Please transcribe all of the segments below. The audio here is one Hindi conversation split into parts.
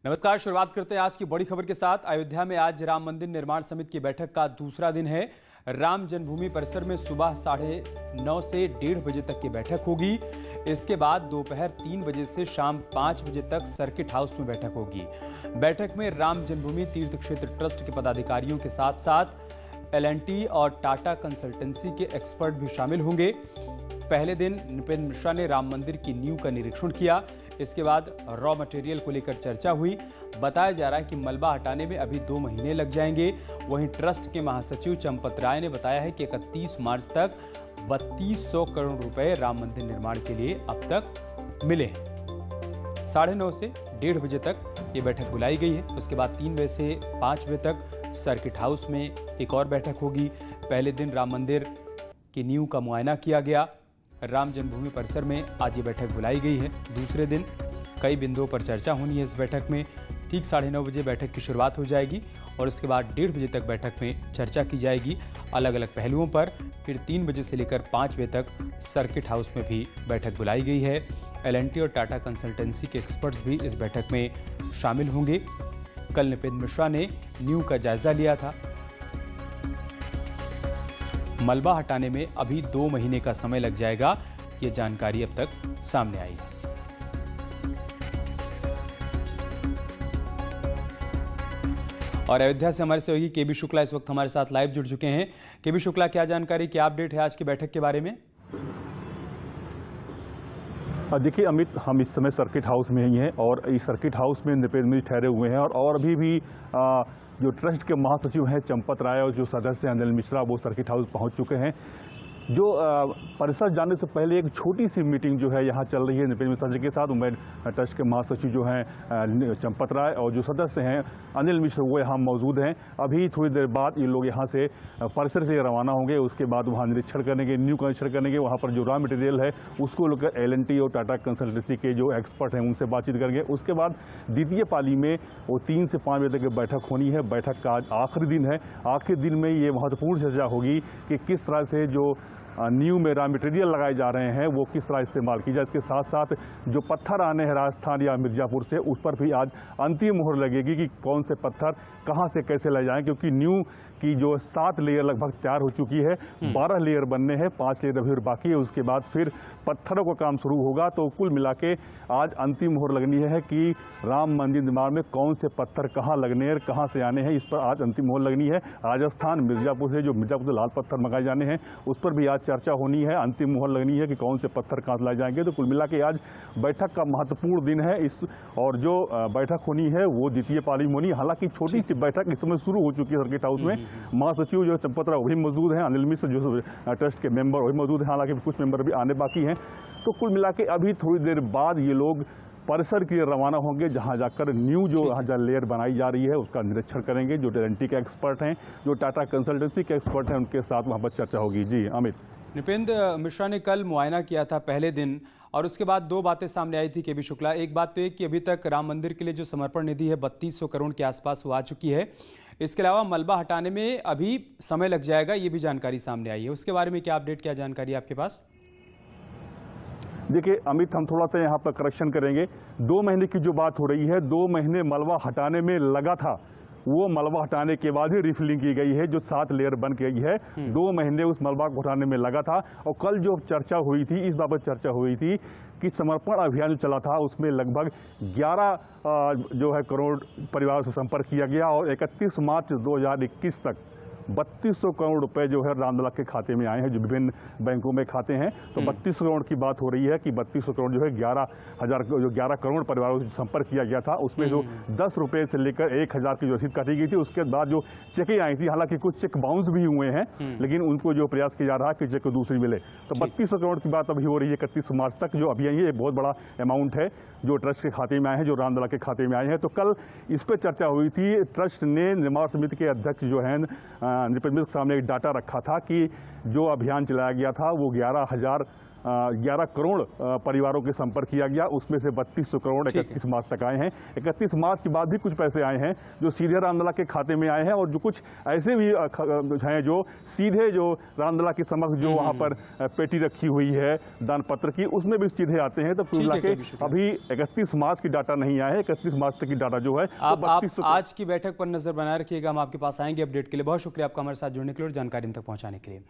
नमस्कार। शुरुआत करते हैं आज की बड़ी खबर के साथ। अयोध्या में आज राम मंदिर निर्माण समिति की बैठक का दूसरा दिन है। राम जन्मभूमि परिसर में सुबह 9:30 से 1:30 बजे तक की बैठक होगी। इसके बाद दोपहर 3 बजे से शाम 5 बजे तक सर्किट हाउस में बैठक होगी। बैठक में राम जन्मभूमि तीर्थ क्षेत्र ट्रस्ट के पदाधिकारियों के साथ साथ L&T और टाटा कंसल्टेंसी के एक्सपर्ट भी शामिल होंगे। पहले दिन नृपेंद्र मिश्रा ने राम मंदिर की नींव का निरीक्षण किया। इसके बाद रॉ मटेरियल को लेकर चर्चा हुई। बताया जा रहा है कि मलबा हटाने में अभी 2 महीने लग जाएंगे। वहीं ट्रस्ट के महासचिव चंपत राय ने बताया है कि 31 मार्च तक 3200 करोड़ रुपए राम मंदिर निर्माण के लिए अब तक मिले हैं। 9:30 से 1:30 बजे तक ये बैठक बुलाई गई है। उसके बाद 3 बजे से 5 बजे तक सर्किट हाउस में एक और बैठक होगी। पहले दिन राम मंदिर की नींव का मुआयना किया गया। राम जन्मभूमि परिसर में आज ये बैठक बुलाई गई है। दूसरे दिन कई बिंदुओं पर चर्चा होनी है। इस बैठक में ठीक 9:30 बजे बैठक की शुरुआत हो जाएगी और उसके बाद 1:30 बजे तक बैठक में चर्चा की जाएगी अलग अलग पहलुओं पर। फिर 3 बजे से लेकर 5 बजे तक सर्किट हाउस में भी बैठक बुलाई गई है। L&T और टाटा कंसल्टेंसी के एक्सपर्ट्स भी इस बैठक में शामिल होंगे। कल नृपेंद्र मिश्रा ने नींव का जायजा लिया था। मलबा हटाने में अभी 2 महीने का समय लग जाएगा, ये जानकारी अब तक सामने आई है। और अयोध्या से हमारे सहयोगी केबी शुक्ला इस वक्त हमारे साथ लाइव जुड़ चुके हैं। केबी शुक्ला, क्या जानकारी, क्या अपडेट है आज की बैठक के बारे में? देखिए अमित, हम इस समय सर्किट हाउस में ही हैं और इस सर्किट हाउस में नृपेंद्र मिश्रा ठहरे हुए हैं और अभी भी जो ट्रस्ट के महासचिव हैं चंपत राय और जो सदस्य हैं अनिल मिश्रा, वो सर्किट हाउस पहुंच चुके हैं। जो परिसर जाने से पहले एक छोटी सी मीटिंग जो है यहाँ चल रही है नृपेंद्र मिश्रा जी के साथ। उमेर ट्रस्ट के महासचिव जो हैं चंपत राय और जो सदस्य हैं अनिल मिश्रा, वो यहाँ मौजूद हैं। अभी थोड़ी देर बाद ये लोग यहाँ से परिसर के लिए रवाना होंगे। उसके बाद वहाँ निरीक्षण करेंगे, न्यू का निरीक्षण करेंगे। वहाँ पर जो रॉ मटेरियल है उसको लेकर L&T और टाटा कंसल्टेंसी के जो एक्सपर्ट हैं उनसे बातचीत करेंगे। उसके बाद द्वितीय पाली में वो 3 से 5 बजे तक बैठक होनी है। बैठक का आज आखिरी दिन है। आखिरी दिन में ये महत्वपूर्ण चर्चा होगी कि किस तरह से जो न्यू में रॉ मटेरियल लगाए जा रहे हैं वो किस तरह इस्तेमाल की जाए। इसके साथ साथ जो पत्थर आने हैं राजस्थान या मिर्जापुर से, उस पर भी आज अंतिम मोहर लगेगी कि कौन से पत्थर कहां से कैसे ले जाएं, क्योंकि न्यू की जो 7 लेयर लगभग तैयार हो चुकी है। 12 लेयर बनने हैं, 5 लेयर अभी बाकी है। उसके बाद फिर पत्थरों का काम शुरू होगा। तो कुल मिला के आज अंतिम मोहर लगनी है कि राम मंदिर निर्माण में कौन से पत्थर कहाँ लगने हैं, कहाँ से आने हैं, इस पर आज अंतिम मोहर लगनी है। राजस्थान मिर्जापुर से मिर्जापुर से लाल पत्थर मंगाए जाने हैं, उस पर भी आज चर्चा होनी है। अंतिम मोहर लगनी है कि कौन से पत्थर कहाँ से लाए जाएंगे। तो कुल मिला के आज बैठक का महत्वपूर्ण दिन है। और जो बैठक होनी है वो द्वितीय पाली में होनी। हालांकि छोटी सी बैठक इस समय शुरू हो चुकी है सर्किट हाउस में। महासचिव जो चंपत राय वही मौजूद हैं, अनिल मिश्र जो ट्रस्ट के मेंबर वही मौजूद हैं। हालांकि कुछ मेंबर भी आने बाकी हैं। तो कुल मिला के अभी थोड़ी देर बाद ये लोग परिसर के लिए रवाना होंगे, जहां जाकर न्यू जो यहाँ लेयर बनाई जा रही है उसका निरीक्षण करेंगे। जो L&T के एक्सपर्ट हैं, जो टाटा कंसल्टेंसी के एक्सपर्ट हैं, उनके साथ वहाँ पर चर्चा होगी। जी अमित। नृपेंद्र मिश्रा ने कल मुआयना किया था पहले दिन और उसके बाद 2 बातें सामने आई थी केबी शुक्ला। एक बात तो ये कि अभी तक राम मंदिर के लिए जो समर्पण निधि है 3200 करोड़ के आसपास वो आ चुकी है। इसके अलावा मलबा हटाने में अभी समय लग जाएगा, ये भी जानकारी सामने आई है। उसके बारे में क्या अपडेट, क्या जानकारी आपके पास? देखिए अमित, हम थोड़ा सा यहाँ पर करेक्शन करेंगे। 2 महीने की जो बात हो रही है, 2 महीने मलबा हटाने में लगा था। वो मलबा हटाने के बाद ही रिफिलिंग की गई है। जो 7 लेयर बन गई है, 2 महीने उस मलबा को हटाने में लगा था। और कल जो चर्चा हुई थी, इस बाबत चर्चा हुई थी कि समर्पण अभियान जो चला था उसमें लगभग 11 जो है करोड़ परिवारों से संपर्क किया गया और 31 मार्च 2021 तक 3200 करोड़ रुपए जो है रामलला के खाते में आए हैं, जो विभिन्न बैंकों में खाते हैं। तो 32 करोड़ की बात हो रही है कि 3200 करोड़ जो है 11 करोड़ परिवारों से संपर्क किया गया था। उसमें जो 10 रुपए से लेकर 1000 की जो रसीद काटी गई थी, उसके बाद जो चेकें आई थी, हालांकि कुछ चेक बाउंस भी हुए हैं, लेकिन उनको जो प्रयास किया जा रहा है कि चेक दूसरी मिले। तो 3200 करोड़ की बात अभी हो रही है 31 मार्च तक, जो अभी ये बहुत बड़ा अमाउंट है जो ट्रस्ट के खाते में आए हैं, जो रामलला के खाते में आए हैं। तो कल इस पर चर्चा हुई थी। ट्रस्ट ने निर्माण समिति के अध्यक्ष जो हैं नृपेंद्र मिश्रा के सामने एक डाटा रखा था कि जो अभियान चलाया गया था वो 11,000 11 करोड़ परिवारों के संपर्क किया गया, उसमें से 3200 करोड़ 31 मार्च तक आए हैं। 31 मार्च के बाद भी कुछ पैसे आए हैं जो सीधे रामलला के खाते में आए हैं, और जो कुछ ऐसे भी हैं जो सीधे जो रामलला के समक्ष जो वहां पर पेटी रखी हुई है दान पत्र की, उसमें भी सीधे आते हैं। तो कुल मिला के अभी 31 मार्च की डाटा नहीं आया है, 31 मार्च तक की डाटा जो है आप आज की बैठक पर नजर बनाए रखिएगा। हम आपके पास आएंगे अपडेट के लिए। बहुत शुक्रिया आपका हमारे साथ जुड़ने के लिए और जानकारी हम तक पहुंचाने के लिए।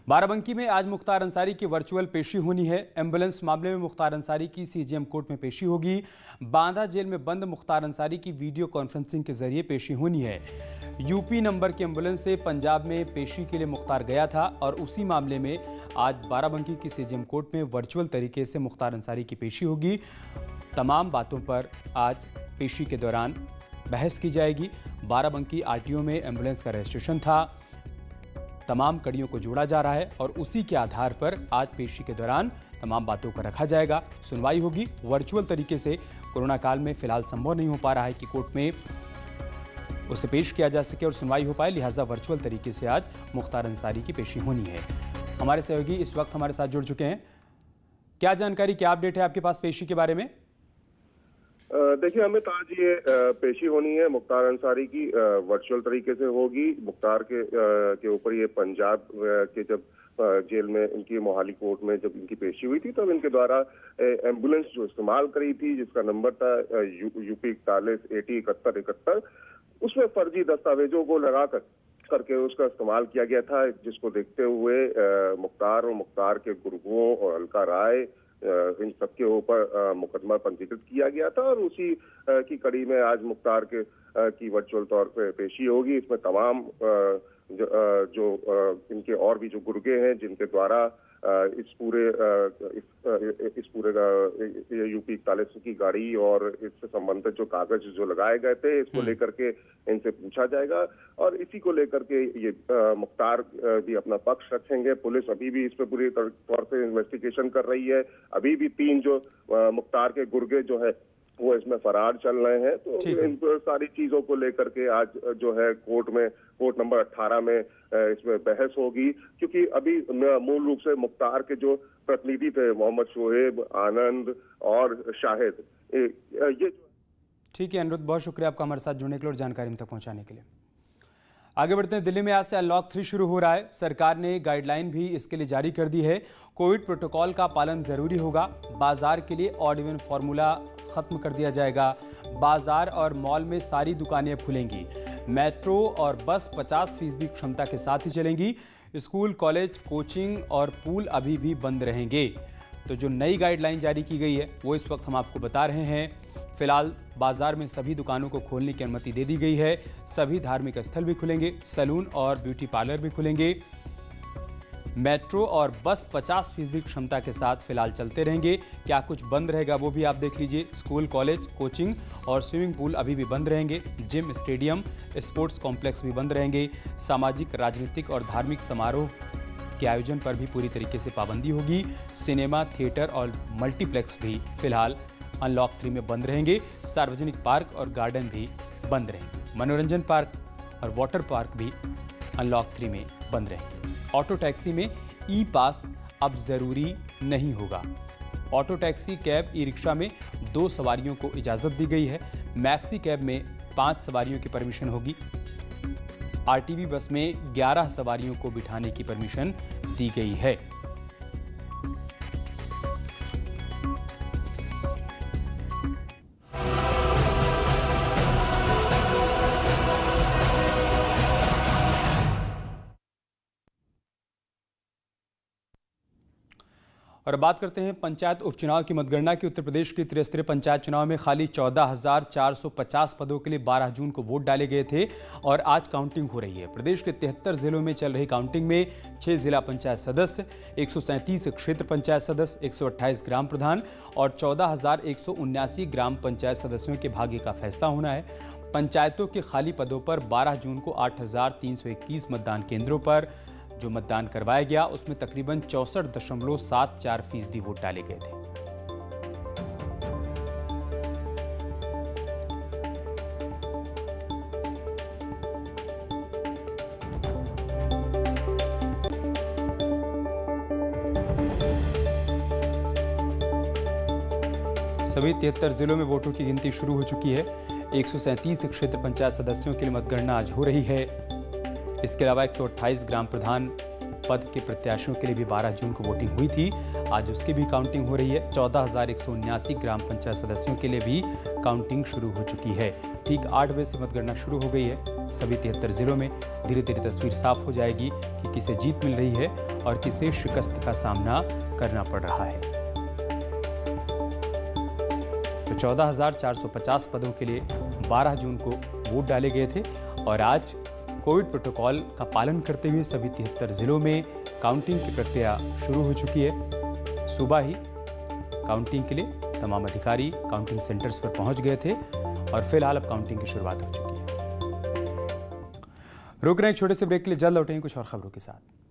बाराबंकी में आज मुख्तार अंसारी की वर्चुअल पेशी होनी है। एम्बुलेंस मामले में मुख्तार अंसारी की सीजेएम कोर्ट में पेशी होगी। बांदा जेल में बंद मुख्तार अंसारी की वीडियो कॉन्फ्रेंसिंग के जरिए पेशी होनी है। यूपी नंबर की एम्बुलेंस से पंजाब में पेशी के लिए मुख्तार गया था और उसी मामले में आज बाराबंकी की सीजेएम कोर्ट में वर्चुअल तरीके से मुख्तार अंसारी की पेशी होगी। तमाम बातों पर आज पेशी के दौरान बहस की जाएगी। बाराबंकी आरटीओ में एम्बुलेंस का रजिस्ट्रेशन था, तमाम कड़ियों को जोड़ा जा रहा है और उसी के आधार पर आज पेशी के दौरान तमाम बातों को रखा जाएगा। सुनवाई होगी वर्चुअल तरीके से। कोरोना काल में फिलहाल संभव नहीं हो पा रहा है कि कोर्ट में उसे पेश किया जा सके और सुनवाई हो पाए, लिहाजा वर्चुअल तरीके से आज मुख्तार अंसारी की पेशी होनी है। हमारे सहयोगी इस वक्त हमारे साथ जुड़ चुके हैं। क्या जानकारी, क्या अपडेट है आपके पास पेशी के बारे में? देखिए अमित, आज ये पेशी होनी है मुख्तार अंसारी की, वर्चुअल तरीके से होगी। मुख्तार के ऊपर ये पंजाब के जब जेल में इनकी मोहाली कोर्ट में जब इनकी पेशी हुई थी तब इनके द्वारा एम्बुलेंस जो इस्तेमाल करी थी जिसका नंबर था यूपी 41 AT 7171, उसमें फर्जी दस्तावेजों को लगा करके उसका इस्तेमाल किया गया था, जिसको देखते हुए मुख्तार और मुख्तार के गुर्गों और अलका राय इन सबके ऊपर मुकदमा पंजीकृत किया गया था और उसी की कड़ी में आज मुख्तार की वर्चुअल तौर पे पेशी होगी। इसमें तमाम जो इनके और भी जो गुर्गे हैं जिनके द्वारा इस पूरे यूपी 41 की गाड़ी और इससे संबंधित जो कागज जो लगाए गए थे इसको लेकर के इनसे पूछा जाएगा और इसी को लेकर के ये मुख्तार भी अपना पक्ष रखेंगे। पुलिस अभी भी इस पर पूरी तौर से इन्वेस्टिगेशन कर रही है। अभी भी 3 जो मुख्तार के गुर्गे जो है वो इसमें फरार चल रहे हैं। तो इन सारी चीजों को लेकर के आज जो है कोर्ट नंबर 18 में इसमें बहस होगी, क्योंकि अभी मूल रूप से मुख्तार के जो प्रतिनिधि थे मोहम्मद शोएब, आनंद और शाहिद, ये ठीक है अनिरुद्ध, बहुत शुक्रिया आपका हमारे साथ जुड़ने के लिए और जानकारी हम तक पहुंचाने के लिए। आगे बढ़ते हैं। दिल्ली में आज से अनलॉक 3 शुरू हो रहा है। सरकार ने गाइडलाइन भी इसके लिए जारी कर दी है। कोविड प्रोटोकॉल का पालन जरूरी होगा। बाजार के लिए ऑड इवन फॉर्मूला खत्म कर दिया जाएगा। बाजार और मॉल में सारी दुकानें खुलेंगी। मेट्रो और बस 50% क्षमता के साथ ही चलेंगी। स्कूल, कॉलेज, कोचिंग और पूल अभी भी बंद रहेंगे। तो जो नई गाइडलाइन जारी की गई है वो इस वक्त हम आपको बता रहे हैं। फिलहाल बाजार में सभी दुकानों को खोलने की अनुमति दे दी गई है। सभी धार्मिक स्थल भी खुलेंगे, सैलून और ब्यूटी पार्लर भी खुलेंगे। मेट्रो और बस 50% क्षमता के साथ फिलहाल चलते रहेंगे। क्या कुछ बंद रहेगा वो भी आप देख लीजिए। स्कूल, कॉलेज, कोचिंग और स्विमिंग पूल अभी भी बंद रहेंगे। जिम, स्टेडियम, स्पोर्ट्स कॉम्प्लेक्स भी बंद रहेंगे। सामाजिक, राजनीतिक और धार्मिक समारोह के आयोजन पर भी पूरी तरीके से पाबंदी होगी। सिनेमा, थिएटर और मल्टीप्लेक्स भी फिलहाल अनलॉक 3 में बंद रहेंगे। सार्वजनिक पार्क और गार्डन भी बंद रहेंगे। मनोरंजन पार्क और वाटर पार्क भी अनलॉक 3 में बंद रहेंगे। ऑटो टैक्सी में ई पास अब जरूरी नहीं होगा। Auto taxi, cab, e rickshaw में 2 सवारियों को इजाजत दी गई है। मैक्सी कैब में 5 सवारियों की परमिशन होगी। आरटीवी बस में 11 सवारियों को बिठाने की परमिशन दी गई है। और बात करते हैं पंचायत उपचुनाव की मतगणना की। उत्तर प्रदेश की त्रिस्तरीय पंचायत चुनाव में खाली 14,450 पदों के लिए 12 जून को वोट डाले गए थे और आज काउंटिंग हो रही है। प्रदेश के 73 जिलों में चल रही काउंटिंग में 6 जिला पंचायत सदस्य, 137 क्षेत्र पंचायत सदस्य, 128 ग्राम प्रधान और 14,179 ग्राम पंचायत सदस्यों के भाग्य का फैसला होना है। पंचायतों के खाली पदों पर 12 जून को 8,321 मतदान केंद्रों पर जो मतदान करवाया गया उसमें तकरीबन 64.74% वोट डाले गए थे। सभी 73 जिलों में वोटों की गिनती शुरू हो चुकी है। 137 क्षेत्र पंचायत सदस्यों के लिए मतगणना आज हो रही है। इसके अलावा 128 ग्राम प्रधान पद के प्रत्याशियों के लिए भी 12 जून को वोटिंग हुई थी, आज उसकी भी काउंटिंग हो रही है। 14,179 ग्राम पंचायत सदस्यों के लिए भी काउंटिंग शुरू हो चुकी है। ठीक 8 बजे से मतगणना शुरू हो गई है। सभी 73 जिलों में धीरे धीरे तस्वीर साफ हो जाएगी कि किसे जीत मिल रही है और किसे शिकस्त का सामना करना पड़ रहा है। तो 14,450 पदों के लिए 12 जून को वोट डाले गए थे और आज कोविड प्रोटोकॉल का पालन करते हुए सभी 73 जिलों में काउंटिंग की प्रक्रिया शुरू हो चुकी है। सुबह ही काउंटिंग के लिए तमाम अधिकारी काउंटिंग सेंटर्स पर पहुंच गए थे और फिलहाल अब काउंटिंग की शुरुआत हो चुकी है। रुक रहे हैं एक छोटे से ब्रेक के लिए, जल्द लौटेंगे कुछ और खबरों के साथ।